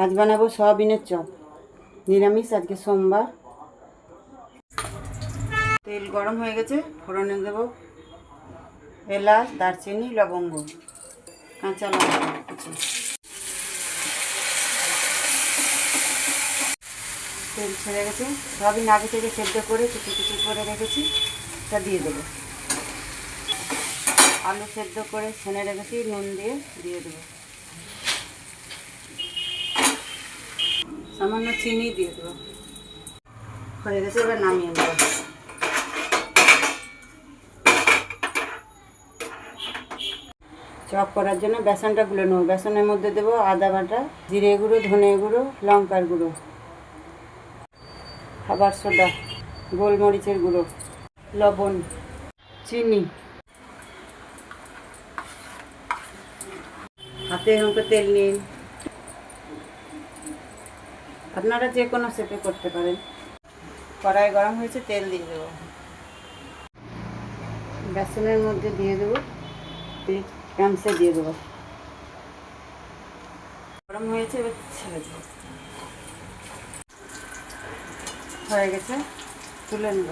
আজ বানাবো সয়াবিনের চপ, নিরামিষ, আজকে সোমবার। তেল গরম হয়ে গেছে, ফোড়নে দেবো এলাচ, দারচিনি, লবঙ্গ, কাঁচা লঙ্কা কুচি। তেল ছেড়ে গেছে, সয়াবিন আগে থেকে সেদ্ধ করে কুচি কুচি করে রেখেছি, তা দিয়ে দেবো। আলু সেদ্ধ করে ছেনে রেখেছি, নুন দিয়ে দেবো। সামান্য চিনি দিয়ে দেবো। হয়ে গেছে, এবার নামিয়ে নেবো। চপ করার জন্য বেসনটা গুলে নেবো। বেসনের মধ্যে দেবো আদা বাটা, জিরে গুঁড়ো, ধনে গুঁড়ো, লঙ্কার গুঁড়ো, খাবার সোডা, গোলমরিচের গুঁড়ো, লবণ, চিনি। হাতে এরকম তেল নিন, আপনারা যে কোনো শেপে করতে পারেন। কড়াই গরম হয়েছে, তেল দিয়ে দেবো। বেসনের মধ্যে দিয়ে দেবো, চামচে দিয়ে দেবো। গরম হয়েছে, এবার ছেড়ে দেবো। হয়ে গেছে, তুলে নেব।